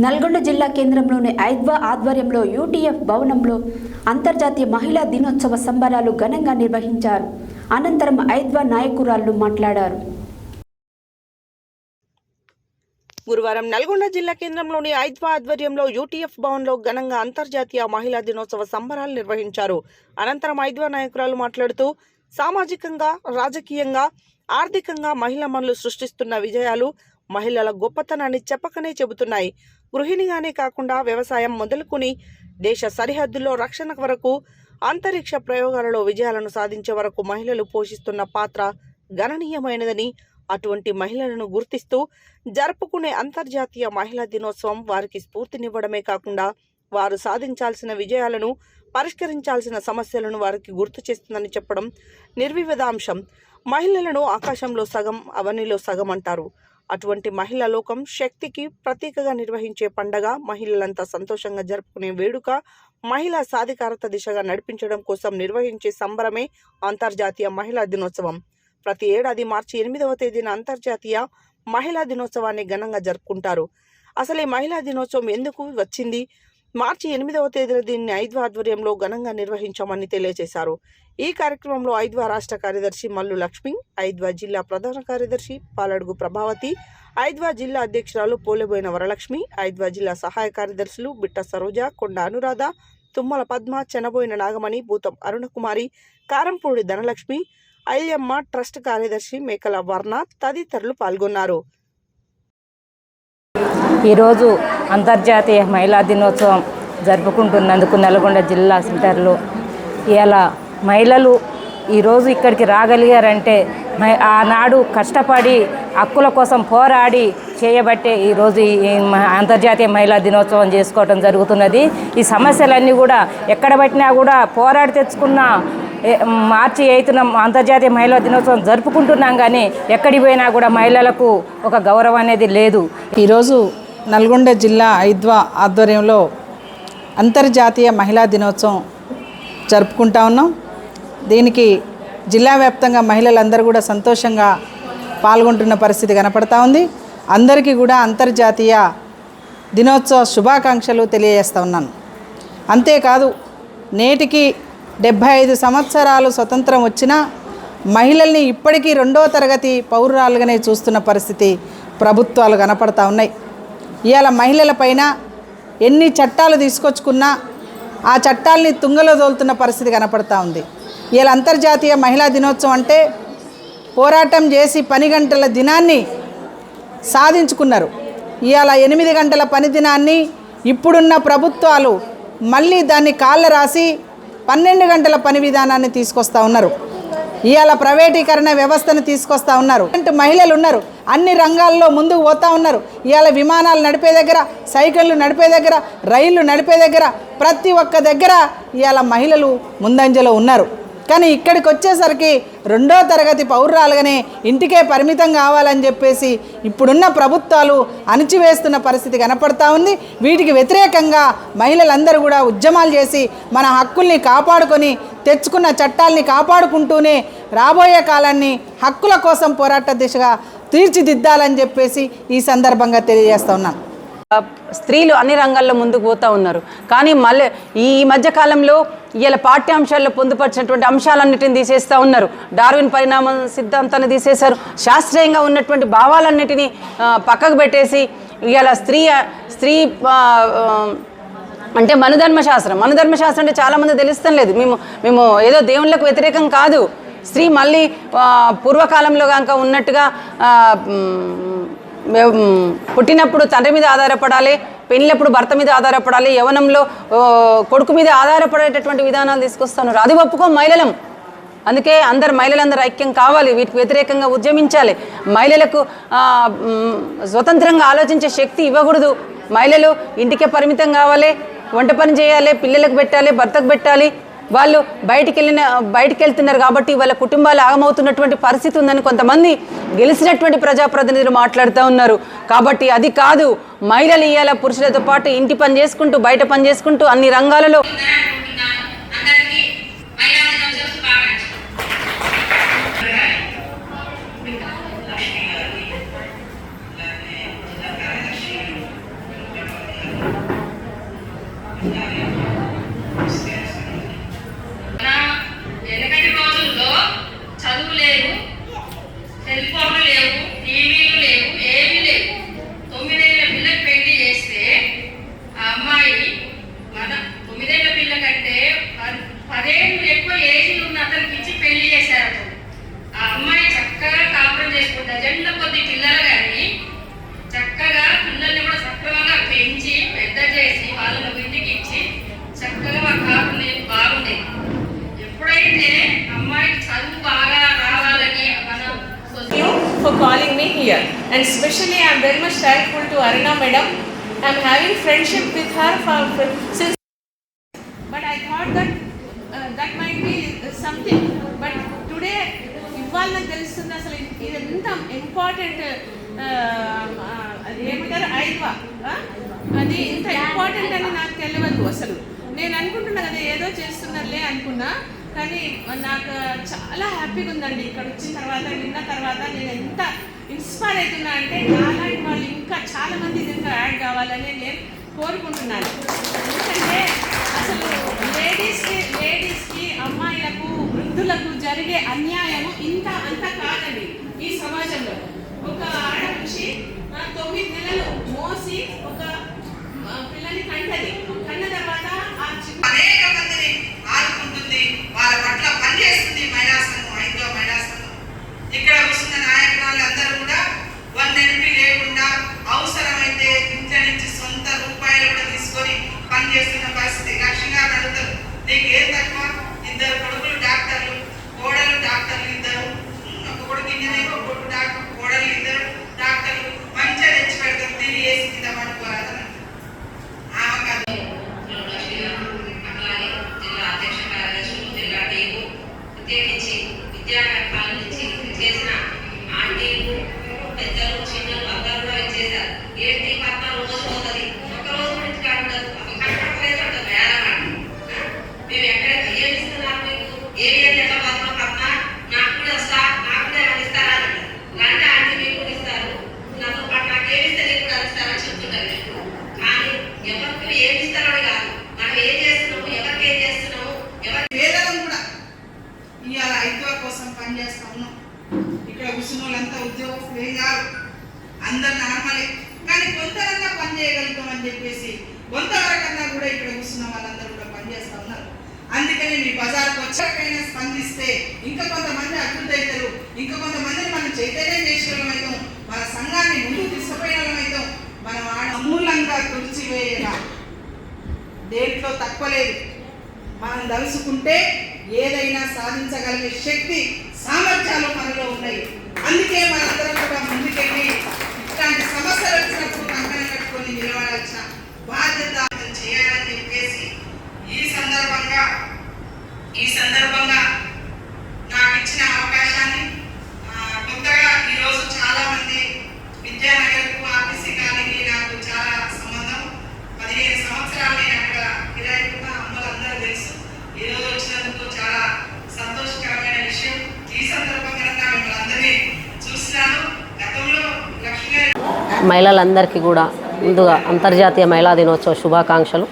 నల్గొండ జిల్లా కేంద్రంలోని ఐద్వా ఆధ్వర్యంలో యూటీఎఫ్ భవనంలో అంతర్జాతీయ మహిళా దినోత్సవ సంబరాలు ఘనంగా నిర్వహించారు. అనంతరం ఐద్వా నాయకురాళ్లు మాట్లాడారు. గురువారం నల్గొండ జిల్లా కేంద్రంలోని ఐద్వా ఆధ్వర్యంలో యూటీఎఫ్ భవన్లో ఘనంగా అంతర్జాతీయ మహిళా దినోత్సవ సంబరాలు నిర్వహించారు. అనంతరం ఐద్వా నాయకురాలు మాట్లాడుతూ సామాజికంగా, రాజకీయంగా, ఆర్థికంగా మహిళలు సృష్టిస్తున్న విజయాలు మహిళల గొప్పతనాన్ని చెప్పకనే చెబుతున్నాయి. గృహిణిగానే కాకుండా వ్యవసాయం మొదలుకొని దేశ సరిహద్దుల్లో రక్షణ వరకు, అంతరిక్ష ప్రయోగాలలో విజయాలను సాధించే వరకు మహిళలు పోషిస్తున్న పాత్ర గణనీయమైనదని, అటువంటి మహిళలను గుర్తిస్తూ జరుపుకునే అంతర్జాతీయ మహిళా దినోత్సవం వారికి స్ఫూర్తినివ్వడమే కాకుండా వారు సాధించాల్సిన విజయాలను, పరిష్కరించాల్సిన సమస్యలను వారికి గుర్తు చేస్తుందని చెప్పడం నిర్వివాదాంశం. మహిళలను ఆకాశంలో సగం, అవనిలో సగం అంటారు. అటువంటి మహిళా లోకం శక్తికి ప్రతీకగా నిర్వహించే పండగ, మహిళలంతా సంతోషంగా జరుపుకునే వేడుక, మహిళా సాధికారత దిశగా నడిపించడం కోసం నిర్వహించే సంబరమే అంతర్జాతీయ మహిళా దినోత్సవం. ప్రతి ఏడాది మార్చి 8వ తేదీన అంతర్జాతీయ మహిళా దినోత్సవాన్ని ఘనంగా జరుపుకుంటారు. అసలు ఈ మహిళా దినోత్సవం ఎందుకు వచ్చింది? మార్చి 8వ తేదీన దీన్ని ఐద్వా ఆధ్వర్యంలో ఘనంగా నిర్వహించామని తెలియజేశారు. ఈ కార్యక్రమంలో ఐద్వా రాష్ట్ర కార్యదర్శి మల్లు లక్ష్మి, ఐద్వా జిల్లా ప్రధాన కార్యదర్శి పాలడుగు ప్రభావతి, ఐద్వా జిల్లా అధ్యక్షురాలు పోలేబోయిన వరలక్ష్మి, ఐద్వా జిల్లా సహాయ కార్యదర్శులు బిట్ట సరోజ, కొండ అనురాధ, తుమ్మల పద్మ, చెనబోయిన నాగమణి, భూతం అరుణకుమారి, కారంపూడి ధనలక్ష్మి, ఐలమ్మ ట్రస్ట్ కార్యదర్శి మేకల వర్ణ తదితరులు పాల్గొన్నారు. ఈరోజు అంతర్జాతీయ మహిళా దినోత్సవం జరుపుకుంటున్నందుకు నల్గొండ జిల్లా సెంటర్లో ఇలా మహిళలు ఈరోజు ఇక్కడికి రాగలిగారంటే ఆనాడు కష్టపడి హక్కుల కోసం పోరాడి చేయబట్టే ఈరోజు ఈ అంతర్జాతీయ మహిళా దినోత్సవం చేసుకోవడం జరుగుతున్నది. ఈ సమస్యలన్నీ కూడా ఎక్కడ పట్టినా కూడా పోరాడి తెచ్చుకున్న మార్చి 8న అంతర్జాతీయ మహిళా దినోత్సవం జరుపుకుంటున్నాం, కానీ ఎక్కడికి పోయినా కూడా మహిళలకు ఒక గౌరవం అనేది లేదు. ఈరోజు నల్గొండ జిల్లా ఐద్వా ఆధ్వర్యంలో అంతర్జాతీయ మహిళా దినోత్సవం జరుపుకుంటా ఉన్నాం. దీనికి జిల్లా వ్యాప్తంగా మహిళలందరూ కూడా సంతోషంగా పాల్గొంటున్న పరిస్థితి కనపడతా ఉంది. అందరికీ కూడా అంతర్జాతీయ దినోత్సవ శుభాకాంక్షలు తెలియజేస్తూ ఉన్నాను. అంతేకాదు, నేటికి 75 సంవత్సరాలు స్వతంత్రం వచ్చినా మహిళల్ని ఇప్పటికీ 2వ తరగతి పౌరురాలుగానే చూస్తున్న పరిస్థితి ప్రభుత్వాలు కనపడతా ఉన్నాయి. ఇవాళ మహిళలపైన ఎన్ని చట్టాలు తీసుకొచ్చుకున్నా ఆ చట్టాలని తుంగలో దోలుతున్న పరిస్థితి కనపడతా ఉంది. ఇవాళ అంతర్జాతీయ మహిళా దినోత్సవం అంటే పోరాటం చేసి 10 గంటల దినాన్ని సాధించుకున్నారు. ఇవాళ 8 గంటల పని దినాన్ని ఇప్పుడున్న ప్రభుత్వాలు మళ్ళీ దాన్ని కాళ్ళ రాసి 12 గంటల పని విధానాన్ని తీసుకొస్తూ ఉన్నారు. ఇవాళ ప్రైవేటీకరణ వ్యవస్థను తీసుకొస్తూ ఉన్నారు. మహిళలు ఉన్నారు, అన్ని రంగాల్లో ముందుకు పోతూ ఉన్నారు. ఇవాళ విమానాలు నడిపే దగ్గర, సైకిళ్ళు నడిపే దగ్గర, రైళ్లు నడిపే దగ్గర, ప్రతి ఒక్క దగ్గర ఇవాళ మహిళలు ముందంజలో ఉన్నారు. కానీ ఇక్కడికి వచ్చేసరికి 2వ తరగతి పౌరురాలుగానే ఇంటికే పరిమితం కావాలని చెప్పేసి ఇప్పుడున్న ప్రభుత్వాలు అణిచివేస్తున్న పరిస్థితి కనపడతా ఉంది. వీటికి వ్యతిరేకంగా మహిళలందరూ కూడా ఉద్యమాలు చేసి మన హక్కుల్ని కాపాడుకొని తెచ్చుకున్న చట్టాలని కాపాడుకుంటూనే రాబోయే కాలాన్ని హక్కుల కోసం పోరాట దిశగా తీర్చిదిద్దాలని చెప్పేసి ఈ సందర్భంగా తెలియజేస్తూ ఉన్నాను. స్త్రీలు అన్ని రంగాల్లో ముందుకు పోతూ ఉన్నారు. కానీ మళ్ళీ ఈ మధ్యకాలంలో ఇలా పాఠ్యాంశాల్లో పొందుపరిచినటువంటి అంశాలన్నిటిని తీసేస్తూ ఉన్నారు. డార్విన్ పరిణామం సిద్ధాంతాన్ని తీసేశారు. శాస్త్రీయంగా ఉన్నటువంటి భావాలన్నిటినీ పక్కకు పెట్టేసి ఇవాళ స్త్రీ అంటే మనుధర్మశాస్త్రం అంటే చాలామంది తెలుస్తాం లేదు. మేము ఏదో దేవుళ్ళకు వ్యతిరేకం కాదు. స్త్రీ మళ్ళీ పూర్వకాలంలో కనుక ఉన్నట్టుగా పుట్టినప్పుడు తండ్రి మీద ఆధారపడాలి, పెళ్ళినప్పుడు భర్త మీద ఆధారపడాలి, యవ్వనంలో కొడుకు మీద ఆధారపడేటటువంటి విధానాలు తీసుకొస్తున్నారు. అది ఒప్పుకో మహిళలం. అందుకే మహిళలందరూ ఐక్యం కావాలి, వీటికి వ్యతిరేకంగా ఉద్యమించాలి. మహిళలకు స్వతంత్రంగా ఆలోచించే శక్తి ఇవ్వకూడదు. మహిళలు ఇంటికే పరిమితం కావాలి, వంట పని చేయాలి, పిల్లలకు పెట్టాలి, భర్తకు పెట్టాలి. వాళ్ళు బయటికి వెళ్తున్నారు కాబట్టి వాళ్ళ కుటుంబాలు ఆగమవుతున్నటువంటి పరిస్థితి ఉందని కొంతమంది గెలిచినటువంటి ప్రజాప్రతినిధులు మాట్లాడుతూ ఉన్నారు. కాబట్టి అది కాదు, మహిళలు ఇవాళ పురుషులతో పాటు ఇంటి పని చేసుకుంటూ, బయట పని చేసుకుంటూ అన్ని రంగాలలో here. And especially I am very much thankful to Aruna madam. I am having friendship with her since. But I thought that that might be something. But today, ఇవాళ నాకు తెలుస్తుంది అసలు ఇది ఎంత ఇంపార్టెంట్ ఏమంటారు ఐద్వా అది ఇంత ఇంపార్టెంట్ అని నాకు తెలియదు అసలు. నేను అనుకుంటున్నా కదా ఏదో చేస్తున్నారులే అనుకున్నా, కానీ నాకు చాలా హ్యాపీగా ఉందండి. ఇక్కడ వచ్చిన తర్వాత విన్న తర్వాత నేను ఎంత ఇన్స్పైర్ అవుతున్నా అంటే నాలాంటి వాళ్ళు ఇంకా చాలామంది దీంట్లో యాడ్ కావాలని నేను కోరుకుంటున్నాను. ఎందుకంటే అసలు లేడీస్కి అమ్మాయిలకు వృద్ధులకు జరిగే అన్యాయము అంత కాదండి ఈ సమాజంలో. ఒక ఆడమనిషి 9 నెలలు మోసి ఒక పిల్లని కన్న తర్వాత అనేక మందిని ఆదుకుంటుంది, వాళ్ళ పట్ల పనిచేస్తుంది మహిళా సంఘం, ఐద్వా మహిళా సంఘం. ఇక్కడ వస్తున్న నాయకురాలు అందరూ కూడా 1 ఎంపీ లేకుండా అవసరమైతే ఇంట్లో నుంచి సొంత రూపాయలు కూడా తీసుకొని పనిచేస్తున్న పరిస్థితి. లక్ష్యంగా అడుగుతారు, నీకు ఏం తక్కువ? 2 కొడుకులు డాక్టర్లు, కోడలు డాక్టర్లు, 2 ఒక కొడుకు ఇంజనీర్, ఒక కొడుకు డాక్టర్, కోడలు 2 డాక్టర్లు. మంచిగా తెచ్చి పెడతారు, తిరిగి వేసి కింద పట్టుకోరాదు. ప్రత్యేకించి విద్యారంగాల నుంచి చేసిన ఆంటీలు, పెద్దలు, చిన్నలు అందరూ కూడా చేశారు. ఏంటి పక్క రోజు పోతుంది, ఒక రోజు నుంచి కాదు కష్టపడలేదు అంట వేయాలన్నమాట. మేము ఎక్కడ ఏమి ఇస్తున్నారు మీకు, ఏమి ఎట్లా బతుకం పక్క నాకు కూడా వస్తా, నాకు కూడా ఏమైనా ఇస్తారా అంటారు. అంటే ఆంటీ మీకు కూడా ఇస్తారు, నాతో పాటు నాకు ఏమి ఇస్తే నీకు కూడా ఇస్తారని చెప్తుంటారు మీకు. కానీ ఎవరికి ఏమి ఇస్తారో కాదు, మనం ఏం చేస్తున్నాము, ఎవరికి ఏం చేస్తున్నాము, పేదలను కూడా ఇవాళ ఐద్వా కోసం పనిచేస్తా ఉన్నాం. ఇక్కడ కూర్చున్న వాళ్ళంతా ఉద్యోగస్తులు ఏం కాదు, అందరు నార్మలే. కానీ కొంతవరన్నా పని చేయగలుగుతామని చెప్పేసి కొంతవరకన్నా కూడా ఇక్కడ కూర్చున్న వాళ్ళందరూ కూడా పనిచేస్తా ఉన్నారు. అందుకని మీ బజార్కి వచ్చాకైనా స్పందిస్తే ఇంకా కొంతమంది అభివృద్ధి అవుతారు, ఇంకా కొంతమందిని మనం చైతన్యం చేసే వాళ్ళమైతాం, మన సంఘాన్ని ముందుకు తీసుకుపోయిన వాళ్ళమైతాం. మనం అమూలంగా తుడిచివేయగా దేంట్లో తక్కువ లేదు. మనం తలుసుకుంటే ఏదైనా సాధించగలిగే శక్తి, సామర్థ్యాలు మనలో ఉన్నాయి. అందుకే మనందరం కూడా ముందుకెళ్ళి ఇట్లాంటి సమస్యలు వచ్చినప్పుడు కంకణం కట్టుకొని నిలబడాల్సిన బాధ్యత చేయాలని చెప్పేసి ఈ సందర్భంగా నాకు ఇచ్చిన అవకాశాన్ని కొత్తగా ఈరోజు చాలా మంది విద్యానగర్కు, ఆర్టీసీ కాలనీ నాకు చాలా సంబంధం. 15 సంవత్సరాలు నేను అక్కడ కిరాయికున్న అమ్మలందరూ తెలుసు. ఈరోజు వచ్చినందుకు చాలా సంతోషకరమైన విషయం. ఈ సందర్భంగా మిమ్మల్ని అందరినీ చూసినాను. గతంలో లక్ష్మీ మహిళలందరికీ కూడా ముందుగా అంతర్జాతీయ మహిళా దినోత్సవ శుభాకాంక్షలు.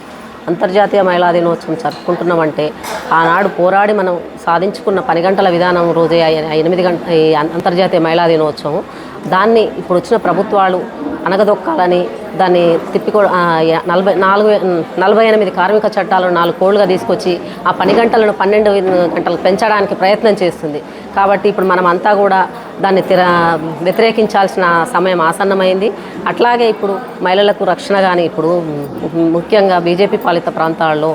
అంతర్జాతీయ మహిళా దినోత్సవం జరుపుకుంటున్నామంటే ఆనాడు పోరాడి మనం సాధించుకున్న 10 గంటల విధానం రోజే 8 గంటల అంతర్జాతీయ మహిళా దినోత్సవం. దాన్ని ఇప్పుడు వచ్చిన ప్రభుత్వాలు అనగదొక్కాలని దాన్ని 48 కార్మిక చట్టాలను 4 కోళ్లుగా తీసుకొచ్చి ఆ 10 గంటలను 12 గంటలకు పెంచడానికి ప్రయత్నం చేస్తుంది. కాబట్టి ఇప్పుడు మనం అంతా కూడా దాన్ని వ్యతిరేకించాల్సిన సమయం ఆసన్నమైంది. అట్లాగే ఇప్పుడు మహిళలకు రక్షణ కానీ ఇప్పుడు ముఖ్యంగా బీజేపీ పాలిత ప్రాంతాల్లో